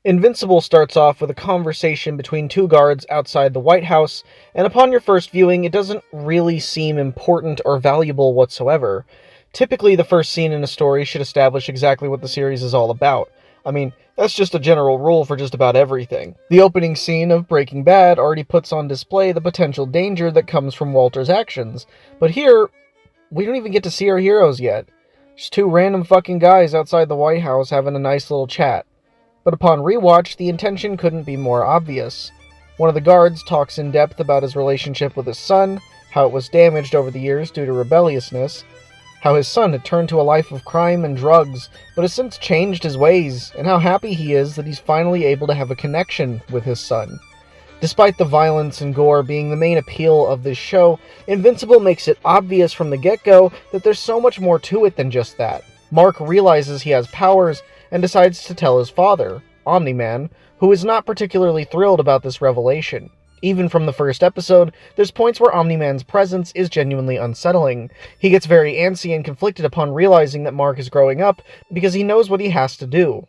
Invincible starts off with a conversation between two guards outside the White House, and upon your first viewing, it doesn't really seem important or valuable whatsoever. Typically, the first scene in a story should establish exactly what the series is all about. I mean, that's just a general rule for just about everything. The opening scene of Breaking Bad already puts on display the potential danger that comes from Walter's actions, but here, we don't even get to see our heroes yet. Just two random fucking guys outside the White House having a nice little chat. But upon rewatch, the intention couldn't be more obvious. One of the guards talks in depth about his relationship with his son, how it was damaged over the years due to rebelliousness, how his son had turned to a life of crime and drugs, but has since changed his ways, and how happy he is that he's finally able to have a connection with his son. Despite the violence and gore being the main appeal of this show, Invincible makes it obvious from the get-go that there's so much more to it than just that. Mark realizes he has powers, and decides to tell his father, Omni-Man, who is not particularly thrilled about this revelation. Even from the first episode, there's points where Omni-Man's presence is genuinely unsettling. He gets very antsy and conflicted upon realizing that Mark is growing up, because he knows what he has to do.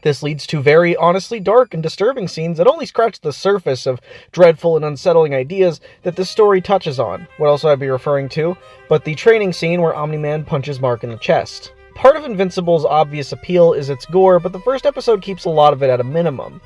This leads to very honestly dark and disturbing scenes that only scratch the surface of dreadful and unsettling ideas that this story touches on. What else would I be referring to? But the training scene where Omni-Man punches Mark in the chest. Part of Invincible's obvious appeal is its gore, but the first episode keeps a lot of it at a minimum.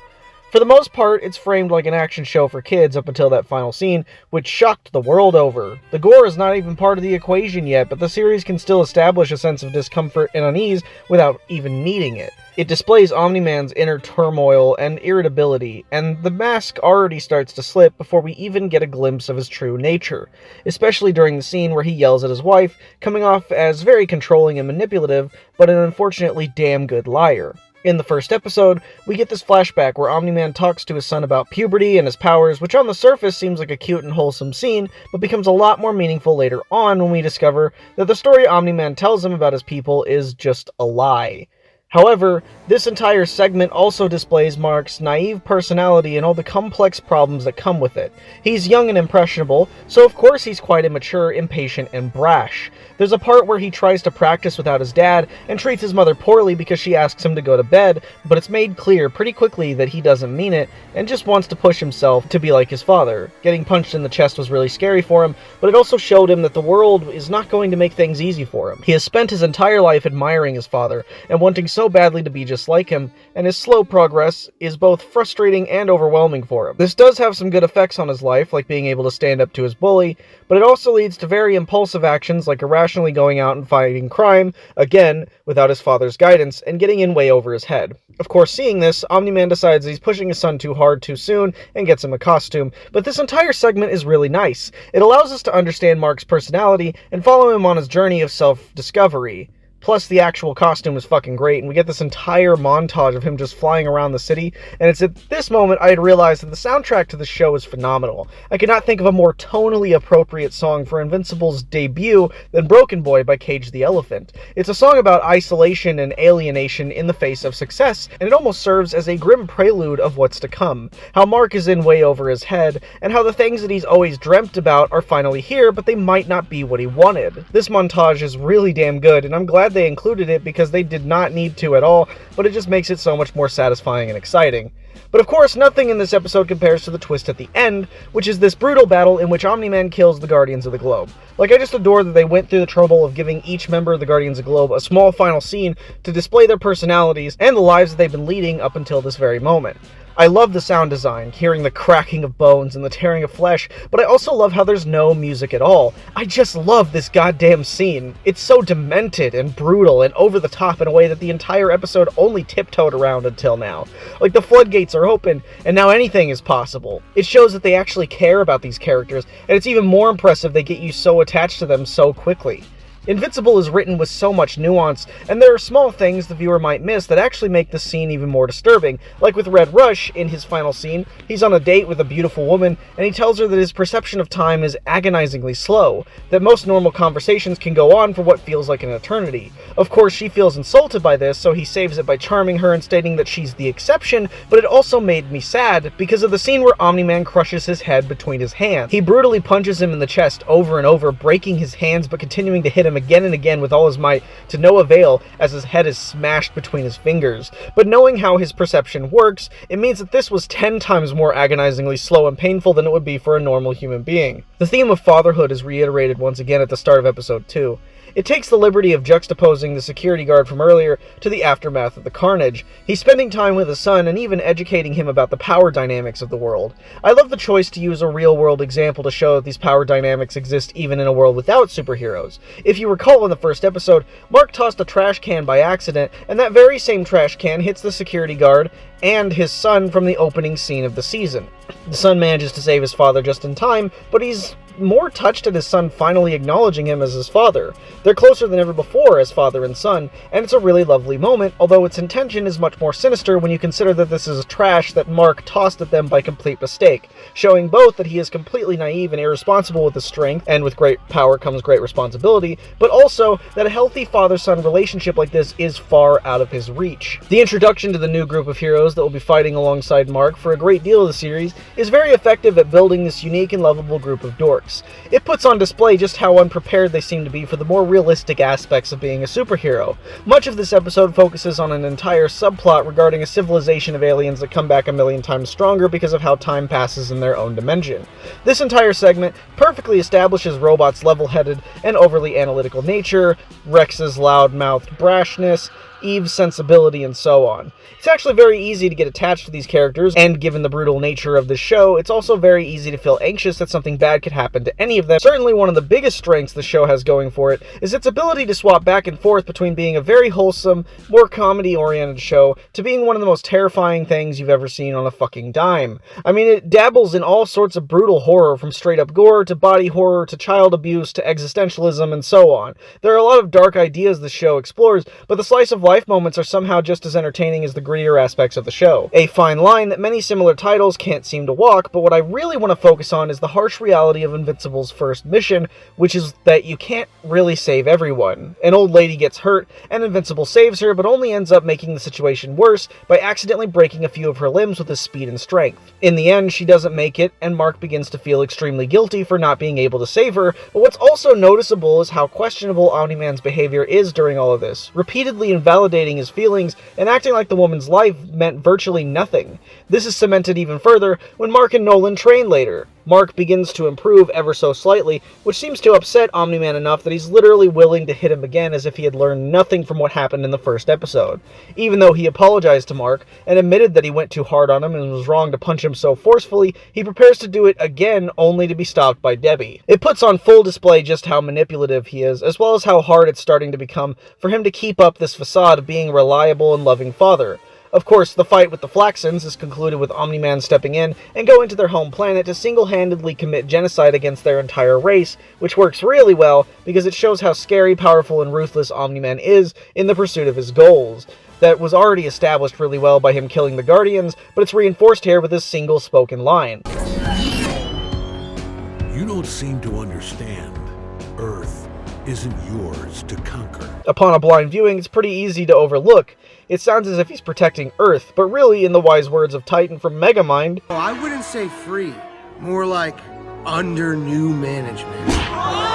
For the most part, it's framed like an action show for kids up until that final scene, which shocked the world over. The gore is not even part of the equation yet, but the series can still establish a sense of discomfort and unease without even needing it. It displays Omni-Man's inner turmoil and irritability, and the mask already starts to slip before we even get a glimpse of his true nature, especially during the scene where he yells at his wife, coming off as very controlling and manipulative, but an unfortunately damn good liar. In the first episode, we get this flashback where Omni-Man talks to his son about puberty and his powers, which on the surface seems like a cute and wholesome scene, but becomes a lot more meaningful later on when we discover that the story Omni-Man tells him about his people is just a lie. However, this entire segment also displays Mark's naive personality and all the complex problems that come with it. He's young and impressionable, so of course he's quite immature, impatient, and brash. There's a part where he tries to practice without his dad and treats his mother poorly because she asks him to go to bed, but it's made clear pretty quickly that he doesn't mean it and just wants to push himself to be like his father. Getting punched in the chest was really scary for him, but it also showed him that the world is not going to make things easy for him. He has spent his entire life admiring his father and wanting so badly to be just like him, and his slow progress is both frustrating and overwhelming for him. This does have some good effects on his life, like being able to stand up to his bully, but it also leads to very impulsive actions like irrationally going out and fighting crime, again, without his father's guidance, and getting in way over his head. Of course, seeing this, Omni-Man decides he's pushing his son too hard too soon and gets him a costume, but this entire segment is really nice. It allows us to understand Mark's personality and follow him on his journey of self-discovery. Plus, the actual costume is fucking great, and we get this entire montage of him just flying around the city, and it's at this moment I had realized that the soundtrack to the show is phenomenal. I could not think of a more tonally appropriate song for Invincible's debut than Broken Boy by Cage the Elephant. It's a song about isolation and alienation in the face of success, and it almost serves as a grim prelude of what's to come. How Mark is in way over his head, and how the things that he's always dreamt about are finally here, but they might not be what he wanted. This montage is really damn good, and I'm glad they included it because they did not need to at all, but it just makes it so much more satisfying and exciting. But of course, nothing in this episode compares to the twist at the end, which is this brutal battle in which Omni-Man kills the Guardians of the Globe. Like, I just adore that they went through the trouble of giving each member of the Guardians of the Globe a small final scene to display their personalities and the lives that they've been leading up until this very moment. I love the sound design, hearing the cracking of bones and the tearing of flesh, but I also love how there's no music at all. I just love this goddamn scene. It's so demented and brutal and over the top in a way that the entire episode only tiptoed around until now. Like, the floodgates are open, and now anything is possible. It shows that they actually care about these characters, and it's even more impressive they get you so attached to them so quickly. Invincible is written with so much nuance, and there are small things the viewer might miss that actually make the scene even more disturbing. Like with Red Rush, in his final scene, he's on a date with a beautiful woman, and he tells her that his perception of time is agonizingly slow, that most normal conversations can go on for what feels like an eternity. Of course, she feels insulted by this, so he saves it by charming her and stating that she's the exception, but it also made me sad because of the scene where Omni-Man crushes his head between his hands. He brutally punches him in the chest over and over, breaking his hands but continuing to hit him him again and again with all his might, to no avail as his head is smashed between his fingers. But knowing how his perception works, it means that this was 10 times more agonizingly slow and painful than it would be for a normal human being. The theme of fatherhood is reiterated once again at the start of episode 2. It takes the liberty of juxtaposing the security guard from earlier to the aftermath of the carnage. He's spending time with his son and even educating him about the power dynamics of the world. I love the choice to use a real-world example to show that these power dynamics exist even in a world without superheroes. If you recall in the first episode, Mark tossed a trash can by accident, and that very same trash can hits the security guard and his son from the opening scene of the season. The son manages to save his father just in time, but he's more touched at his son finally acknowledging him as his father. They're closer than ever before as father and son, and it's a really lovely moment, although its intention is much more sinister when you consider that this is trash that Mark tossed at them by complete mistake, showing both that he is completely naive and irresponsible with his strength, and with great power comes great responsibility, but also that a healthy father-son relationship like this is far out of his reach. The introduction to the new group of heroes that will be fighting alongside Mark for a great deal of the series is very effective at building this unique and lovable group of dorks. It puts on display just how unprepared they seem to be for the more realistic aspects of being a superhero. Much of this episode focuses on an entire subplot regarding a civilization of aliens that come back a million times stronger because of how time passes in their own dimension. This entire segment perfectly establishes robots' level-headed and overly analytical nature, Rex's loud-mouthed brashness, Eve's sensibility, and so on. It's actually very easy to get attached to these characters, and given the brutal nature of the show, it's also very easy to feel anxious that something bad could happen to any of them. Certainly one of the biggest strengths the show has going for it is its ability to swap back and forth between being a very wholesome, more comedy-oriented show to being one of the most terrifying things you've ever seen on a fucking dime. I mean, it dabbles in all sorts of brutal horror, from straight-up gore to body horror to child abuse to existentialism and so on. There are a lot of dark ideas the show explores, but the slice of life moments are somehow just as entertaining as the grittier aspects of the show. A fine line that many similar titles can't seem to walk, but what I really want to focus on is the harsh reality of Invincible's first mission, which is that you can't really save everyone. An old lady gets hurt, and Invincible saves her, but only ends up making the situation worse by accidentally breaking a few of her limbs with his speed and strength. In the end, she doesn't make it, and Mark begins to feel extremely guilty for not being able to save her, but what's also noticeable is how questionable Omni-Man's behavior is during all of this, repeatedly invalidating his feelings and acting like the woman's life meant virtually nothing. This is cemented even further when Mark and Nolan train later. Mark begins to improve ever so slightly, which seems to upset Omni-Man enough that he's literally willing to hit him again as if he had learned nothing from what happened in the first episode. Even though he apologized to Mark and admitted that he went too hard on him and was wrong to punch him so forcefully, he prepares to do it again only to be stopped by Debbie. It puts on full display just how manipulative he is, as well as how hard it's starting to become for him to keep up this facade of being a reliable and loving father. Of course, the fight with the Flaxons is concluded with Omni-Man stepping in and going to their home planet to single-handedly commit genocide against their entire race, which works really well because it shows how scary, powerful, and ruthless Omni-Man is in the pursuit of his goals. That was already established really well by him killing the Guardians, but it's reinforced here with this single spoken line. You don't seem to understand. Earth isn't yours to conquer. Upon a blind viewing, it's pretty easy to overlook. It sounds as if he's protecting Earth, but really, in the wise words of Titan from Megamind, I wouldn't say free, more like under new management.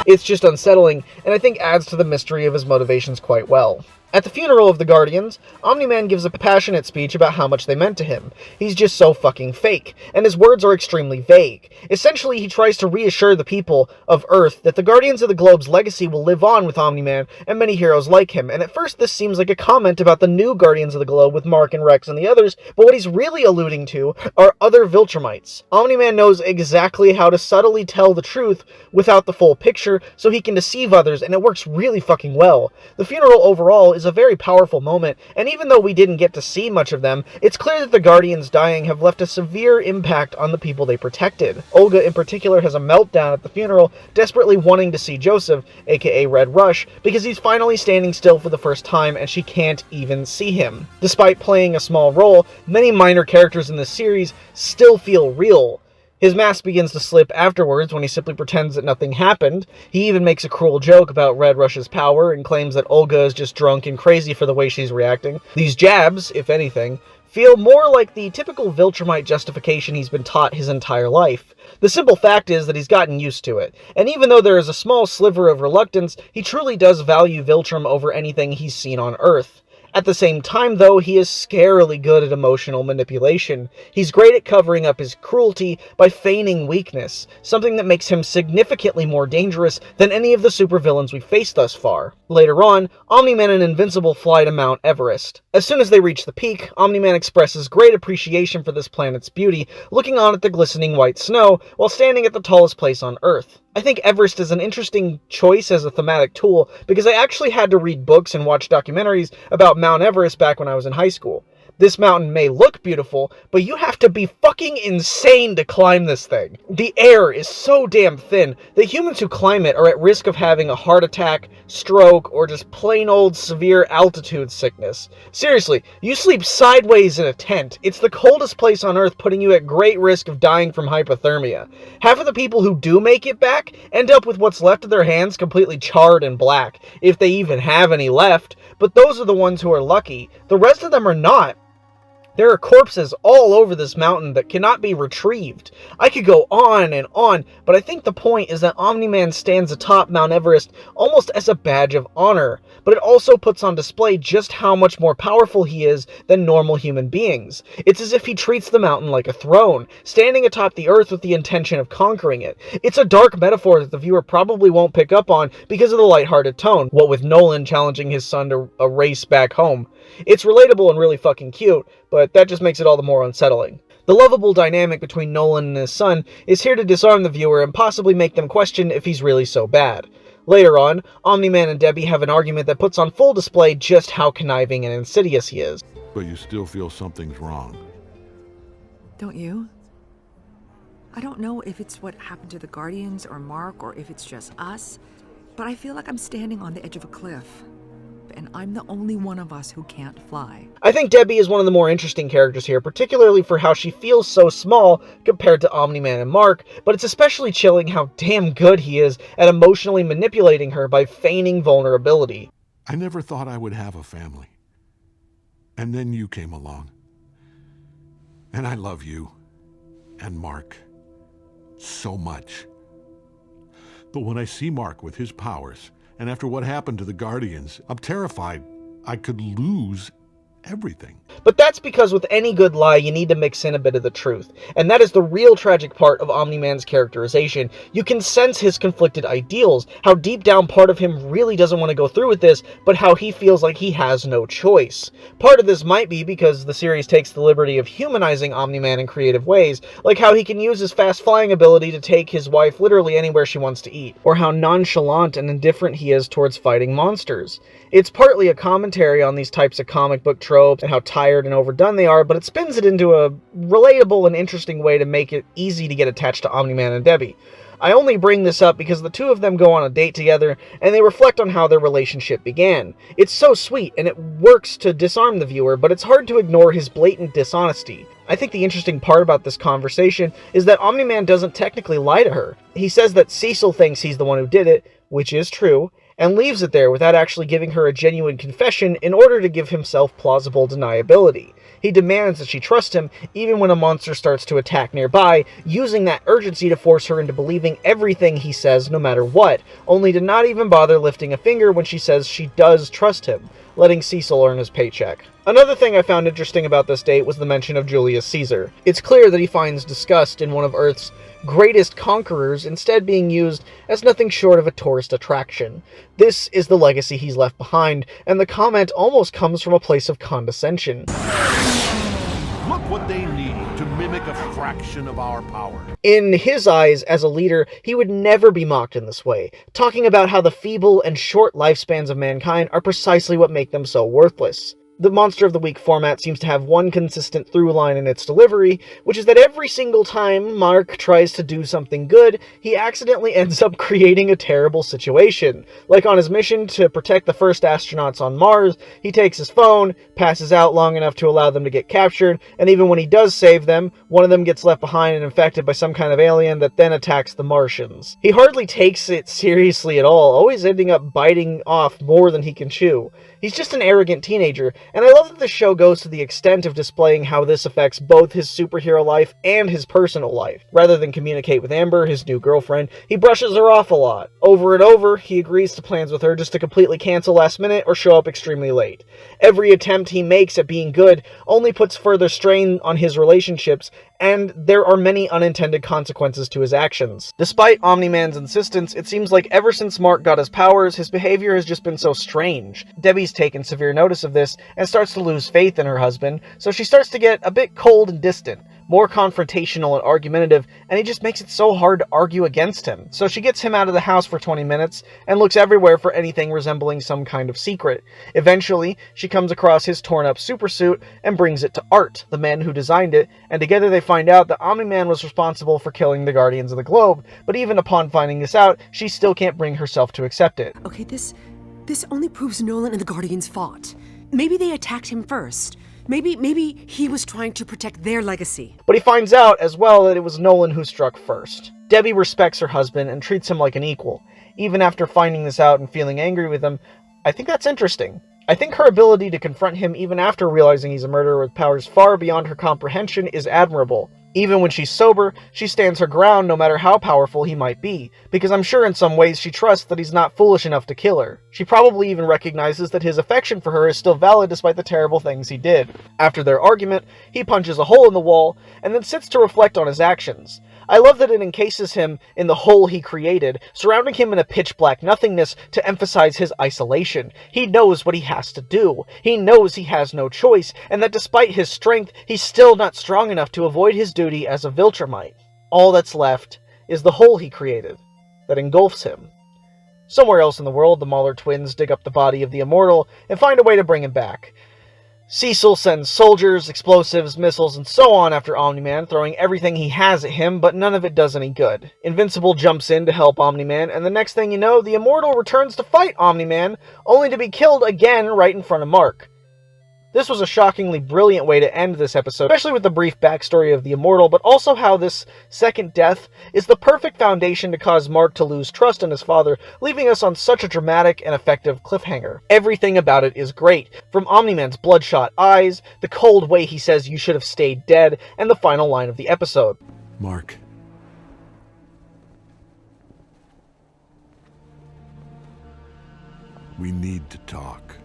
It's just unsettling, and I think adds to the mystery of his motivations quite well. At the funeral of the Guardians, Omni-Man gives a passionate speech about how much they meant to him. He's just so fucking fake, and his words are extremely vague. Essentially, he tries to reassure the people of Earth that the Guardians of the Globe's legacy will live on with Omni-Man and many heroes like him, and at first this seems like a comment about the new Guardians of the Globe with Mark and Rex and the others, but what he's really alluding to are other Viltrumites. Omni-Man knows exactly how to subtly tell the truth without the full picture, so he can deceive others, and it works really fucking well. The funeral overall is a very powerful moment, and even though we didn't get to see much of them, it's clear that the Guardians dying have left a severe impact on the people they protected. Olga in particular has a meltdown at the funeral, desperately wanting to see Joseph, aka Red Rush, because he's finally standing still for the first time and she can't even see him. Despite playing a small role, many minor characters in this series still feel real. His mask begins to slip afterwards when he simply pretends that nothing happened. He even makes a cruel joke about Red Rush's power and claims that Olga is just drunk and crazy for the way she's reacting. These jabs, if anything, feel more like the typical Viltrumite justification he's been taught his entire life. The simple fact is that he's gotten used to it, and even though there is a small sliver of reluctance, he truly does value Viltrum over anything he's seen on Earth. At the same time, though, he is scarily good at emotional manipulation. He's great at covering up his cruelty by feigning weakness, something that makes him significantly more dangerous than any of the supervillains we've faced thus far. Later on, Omni-Man and Invincible fly to Mount Everest. As soon as they reach the peak, Omni-Man expresses great appreciation for this planet's beauty, looking on at the glistening white snow while standing at the tallest place on Earth. I think Everest is an interesting choice as a thematic tool because I actually had to read books and watch documentaries about Mount Everest back when I was in high school. This mountain may look beautiful, but you have to be fucking insane to climb this thing. The air is so damn thin that humans who climb it are at risk of having a heart attack, stroke, or just plain old severe altitude sickness. Seriously, you sleep sideways in a tent. It's the coldest place on Earth, putting you at great risk of dying from hypothermia. Half of the people who do make it back end up with what's left of their hands completely charred and black, if they even have any left, but those are the ones who are lucky. The rest of them are not. There are corpses all over this mountain that cannot be retrieved. I could go on, but I think the point is that Omni-Man stands atop Mount Everest almost as a badge of honor, but it also puts on display just how much more powerful he is than normal human beings. It's as if he treats the mountain like a throne, standing atop the Earth with the intention of conquering it. It's a dark metaphor that the viewer probably won't pick up on because of the lighthearted tone, what with Nolan challenging his son to a race back home. It's relatable and really fucking cute, but that just makes it all the more unsettling. The lovable dynamic between Nolan and his son is here to disarm the viewer and possibly make them question if he's really so bad. Later on, Omni-Man and Debbie have an argument that puts on full display just how conniving and insidious he is. But you still feel something's wrong. Don't you? I don't know if it's what happened to the Guardians or Mark or if it's just us, but I feel like I'm standing on the edge of a cliff. And I'm the only one of us who can't fly. I think Debbie is one of the more interesting characters here, particularly for how she feels so small compared to Omni-Man and Mark, but it's especially chilling how damn good he is at emotionally manipulating her by feigning vulnerability. I never thought I would have a family. And then you came along. And I love you and Mark so much. But when I see Mark with his powers, and after what happened to the Guardians, I'm terrified I could lose everything. But that's because with any good lie, you need to mix in a bit of the truth. And that is the real tragic part of Omni-Man's characterization. You can sense his conflicted ideals, how deep down part of him really doesn't want to go through with this, but how he feels like he has no choice. Part of this might be because the series takes the liberty of humanizing Omni-Man in creative ways, like how he can use his fast flying ability to take his wife literally anywhere she wants to eat, or how nonchalant and indifferent he is towards fighting monsters. It's partly a commentary on these types of comic book tropes and how tired and overdone they are, but it spins it into a relatable and interesting way to make it easy to get attached to Omni-Man and Debbie. I only bring this up because the two of them go on a date together, and they reflect on how their relationship began. It's so sweet, and it works to disarm the viewer, but it's hard to ignore his blatant dishonesty. I think the interesting part about this conversation is that Omni-Man doesn't technically lie to her. He says that Cecil thinks he's the one who did it, which is true, and leaves it there without actually giving her a genuine confession in order to give himself plausible deniability. He demands that she trust him, even when a monster starts to attack nearby, using that urgency to force her into believing everything he says no matter what, only to not even bother lifting a finger when she says she does trust him, letting Cecil earn his paycheck. Another thing I found interesting about this date was the mention of Julius Caesar. It's clear that he finds disgust in one of Earth's greatest conquerors instead being used as nothing short of a tourist attraction. This is the legacy he's left behind, and the comment almost comes from a place of condescension. Look what they need to mimic a fraction of our power. In his eyes, as a leader, he would never be mocked in this way, talking about how the feeble and short lifespans of mankind are precisely what make them so worthless. The Monster of the Week format seems to have one consistent through line in its delivery, which is that every single time Mark tries to do something good, he accidentally ends up creating a terrible situation. Like on his mission to protect the first astronauts on Mars, he takes his phone, passes out long enough to allow them to get captured, and even when he does save them, one of them gets left behind and infected by some kind of alien that then attacks the Martians. He hardly takes it seriously at all, always ending up biting off more than he can chew. He's just an arrogant teenager, And I love that the show goes to the extent of displaying how this affects both his superhero life and his personal life. Rather than communicate with Amber, his new girlfriend, he brushes her off a lot. Over and over, he agrees to plans with her just to completely cancel last minute or show up extremely late. Every attempt he makes at being good only puts further strain on his relationships, and there are many unintended consequences to his actions. Despite Omni-Man's insistence, it seems like ever since Mark got his powers, his behavior has just been so strange. Debbie's taken severe notice of this and starts to lose faith in her husband, so she starts to get a bit cold and distant, more confrontational and argumentative, and he just makes it so hard to argue against him. So she gets him out of the house for 20 minutes and looks everywhere for anything resembling some kind of secret. Eventually, she comes across his torn-up supersuit and brings it to Art, the man who designed it, and together they find out that Omni-Man was responsible for killing the Guardians of the Globe, but even upon finding this out, she still can't bring herself to accept it. Okay, this only proves Nolan and the Guardians fought. Maybe they attacked him first. Maybe he was trying to protect their legacy. But he finds out as well that it was Nolan who struck first. Debbie respects her husband and treats him like an equal. Even after finding this out and feeling angry with him, I think that's interesting. I think her ability to confront him even after realizing he's a murderer with powers far beyond her comprehension is admirable. Even when she's sober, she stands her ground no matter how powerful he might be, because I'm sure in some ways she trusts that he's not foolish enough to kill her. She probably even recognizes that his affection for her is still valid despite the terrible things he did. After their argument, he punches a hole in the wall, and then sits to reflect on his actions. I love that it encases him in the hole he created, surrounding him in a pitch-black nothingness to emphasize his isolation. He knows what he has to do. He knows he has no choice, and that despite his strength, he's still not strong enough to avoid his duty as a Viltrumite. All that's left is the hole he created that engulfs him. Somewhere else in the world, the Mauler twins dig up the body of the Immortal and find a way to bring him back. Cecil sends soldiers, explosives, missiles, and so on after Omni-Man, throwing everything he has at him, but none of it does any good. Invincible jumps in to help Omni-Man, and the next thing you know, the Immortal returns to fight Omni-Man, only to be killed again right in front of Mark. This was a shockingly brilliant way to end this episode, especially with the brief backstory of the Immortal, but also how this second death is the perfect foundation to cause Mark to lose trust in his father, leaving us on such a dramatic and effective cliffhanger. Everything about it is great, from Omni-Man's bloodshot eyes, the cold way he says you should have stayed dead, and the final line of the episode. Mark. We need to talk.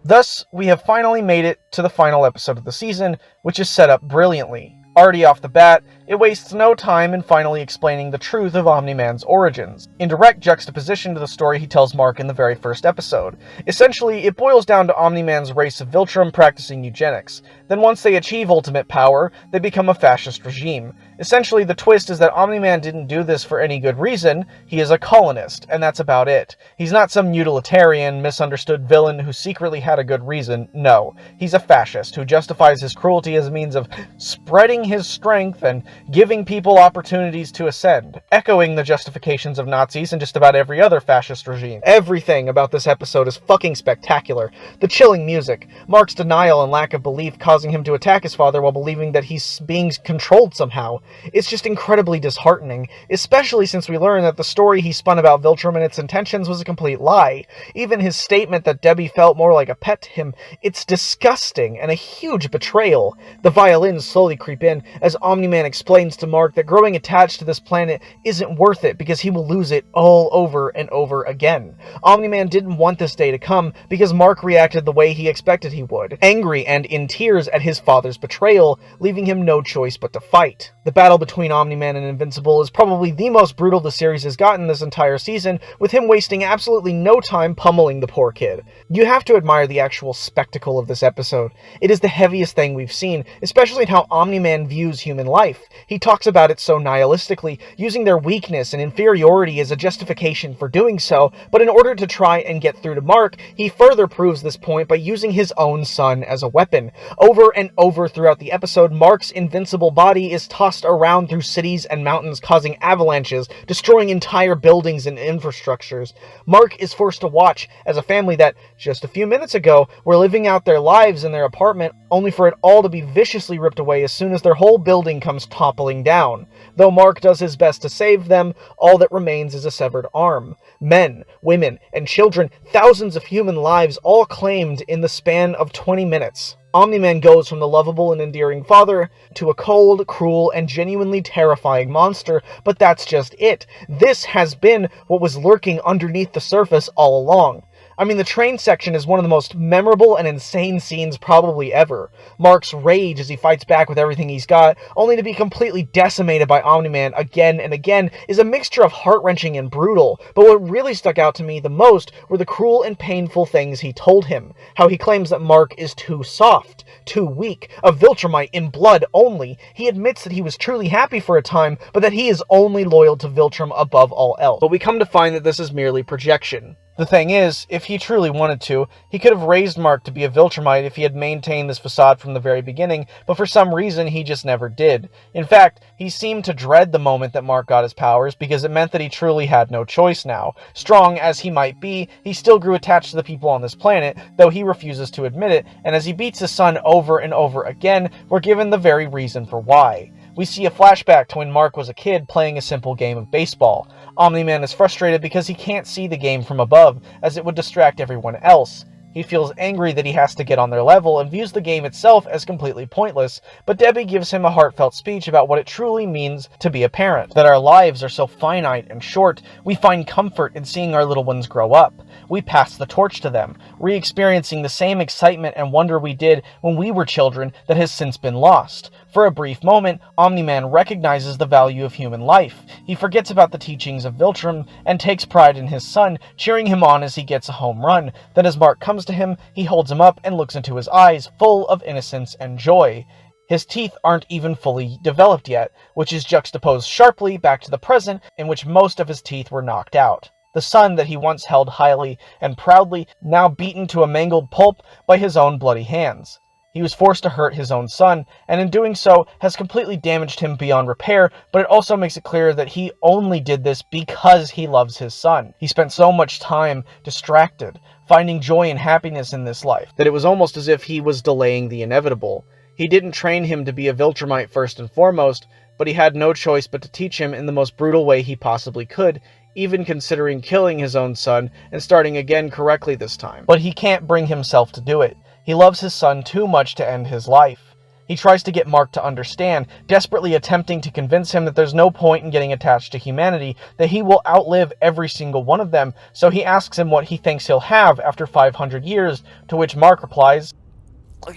Thus, we have finally made it to the final episode of the season, which is set up brilliantly. Already off the bat, it wastes no time in finally explaining the truth of Omni-Man's origins, in direct juxtaposition to the story he tells Mark in the very first episode. Essentially, it boils down to Omni-Man's race of Viltrum practicing eugenics. Then once they achieve ultimate power, they become a fascist regime. Essentially, the twist is that Omni-Man didn't do this for any good reason. He is a colonist, and that's about it. He's not some utilitarian, misunderstood villain who secretly had a good reason. No, he's a fascist who justifies his cruelty as a means of spreading his strength and giving people opportunities to ascend, echoing the justifications of Nazis and just about every other fascist regime. Everything about this episode is fucking spectacular. The chilling music, Mark's denial and lack of belief causing him to attack his father while believing that he's being controlled somehow. It's just incredibly disheartening, especially since we learn that the story he spun about Viltrum and its intentions was a complete lie. Even his statement that Debbie felt more like a pet to him, it's disgusting and a huge betrayal. The violins slowly creep in as Omni-Man explains to Mark that growing attached to this planet isn't worth it because he will lose it all over and over again. Omni-Man didn't want this day to come because Mark reacted the way he expected he would, angry and in tears at his father's betrayal, leaving him no choice but to fight. The battle between Omni-Man and Invincible is probably the most brutal the series has gotten this entire season, with him wasting absolutely no time pummeling the poor kid. You have to admire the actual spectacle of this episode. It is the heaviest thing we've seen, especially in how Omni-Man views human life. He talks about it so nihilistically, using their weakness and inferiority as a justification for doing so, but in order to try and get through to Mark, he further proves this point by using his own son as a weapon. Over and over throughout the episode, Mark's invincible body is tossed around through cities and mountains, causing avalanches, destroying entire buildings and infrastructures. Mark is forced to watch as a family that, just a few minutes ago, were living out their lives in their apartment, only for it all to be viciously ripped away as soon as their whole building comes toppling down. Though Mark does his best to save them, all that remains is a severed arm. Men, women, and children, thousands of human lives all claimed in the span of 20 minutes. Omni-Man goes from the lovable and endearing father to a cold, cruel, and genuinely terrifying monster, but that's just it. This has been what was lurking underneath the surface all along. I mean, the train section is one of the most memorable and insane scenes probably ever. Mark's rage as he fights back with everything he's got, only to be completely decimated by Omni-Man again and again, is a mixture of heart-wrenching and brutal. But what really stuck out to me the most were the cruel and painful things he told him. How he claims that Mark is too soft, too weak, a Viltrumite in blood only. He admits that he was truly happy for a time, but that he is only loyal to Viltrum above all else. But we come to find that this is merely projection. The thing is, if he truly wanted to, he could have raised Mark to be a Viltrumite if he had maintained this facade from the very beginning, but for some reason he just never did. In fact, he seemed to dread the moment that Mark got his powers, because it meant that he truly had no choice now. Strong as he might be, he still grew attached to the people on this planet, though he refuses to admit it, and as he beats his son over and over again, we're given the very reason for why. We see a flashback to when Mark was a kid playing a simple game of baseball. Omni-Man is frustrated because he can't see the game from above, as it would distract everyone else. He feels angry that he has to get on their level and views the game itself as completely pointless, but Debbie gives him a heartfelt speech about what it truly means to be a parent. That our lives are so finite and short, we find comfort in seeing our little ones grow up. We pass the torch to them, re-experiencing the same excitement and wonder we did when we were children that has since been lost. For a brief moment, Omni-Man recognizes the value of human life. He forgets about the teachings of Viltrum and takes pride in his son, cheering him on as he gets a home run. Then as Mark comes to him, he holds him up and looks into his eyes, full of innocence and joy. His teeth aren't even fully developed yet, which is juxtaposed sharply back to the present, in which most of his teeth were knocked out. The son that he once held highly and proudly, now beaten to a mangled pulp by his own bloody hands. He was forced to hurt his own son, and in doing so has completely damaged him beyond repair, but it also makes it clear that he only did this because he loves his son. He spent so much time distracted, finding joy and happiness in this life, that it was almost as if he was delaying the inevitable. He didn't train him to be a Viltrumite first and foremost, but he had no choice but to teach him in the most brutal way he possibly could, even considering killing his own son and starting again correctly this time. But he can't bring himself to do it. He loves his son too much to end his life. He tries to get Mark to understand, desperately attempting to convince him that there's no point in getting attached to humanity, that he will outlive every single one of them, so he asks him what he thinks he'll have after 500 years, to which Mark replies,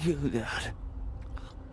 You, Dad.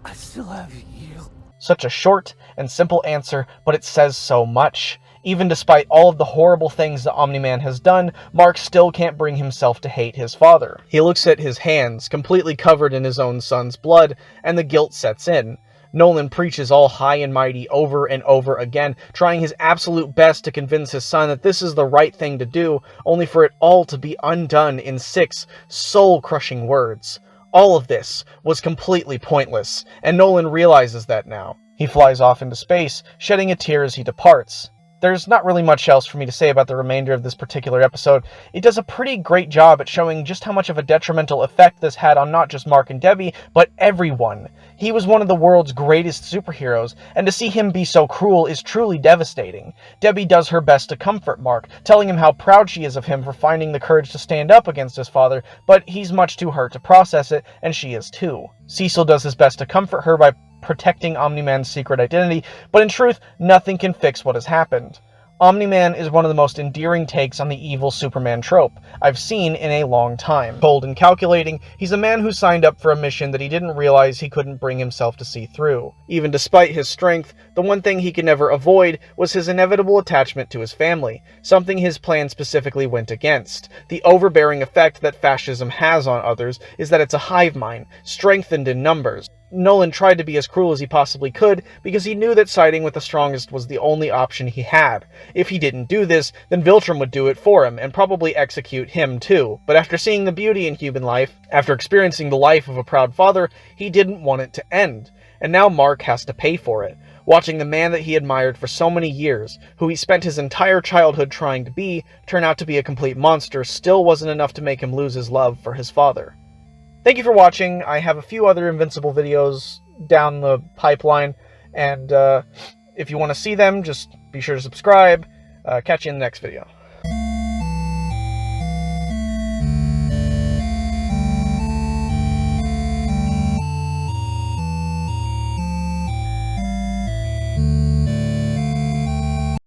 I still have you. Such a short and simple answer, but it says so much. Even despite all of the horrible things that Omni-Man has done, Mark still can't bring himself to hate his father. He looks at his hands, completely covered in his own son's blood, and the guilt sets in. Nolan preaches all high and mighty over and over again, trying his absolute best to convince his son that this is the right thing to do, only for it all to be undone in 6 soul-crushing words. All of this was completely pointless, and Nolan realizes that now. He flies off into space, shedding a tear as he departs. There's not really much else for me to say about the remainder of this particular episode. It does a pretty great job at showing just how much of a detrimental effect this had on not just Mark and Debbie, but everyone. He was one of the world's greatest superheroes, and to see him be so cruel is truly devastating. Debbie does her best to comfort Mark, telling him how proud she is of him for finding the courage to stand up against his father, but he's much too hurt to process it, and she is too. Cecil does his best to comfort her by protecting Omni-Man's secret identity, but in truth, nothing can fix what has happened. Omni-Man is one of the most endearing takes on the evil Superman trope I've seen in a long time. Cold and calculating, he's a man who signed up for a mission that he didn't realize he couldn't bring himself to see through. Even despite his strength, the one thing he could never avoid was his inevitable attachment to his family, something his plan specifically went against. The overbearing effect that fascism has on others is that it's a hive mind, strengthened in numbers. Nolan tried to be as cruel as he possibly could because he knew that siding with the strongest was the only option he had. If he didn't do this, then Viltrum would do it for him, and probably execute him too. But after seeing the beauty in human life, after experiencing the life of a proud father, he didn't want it to end. And now Mark has to pay for it. Watching the man that he admired for so many years, who he spent his entire childhood trying to be, turn out to be a complete monster still wasn't enough to make him lose his love for his father. Thank you for watching. I have a few other Invincible videos down the pipeline, And if you want to see them, just be sure to subscribe. Catch you in the next video.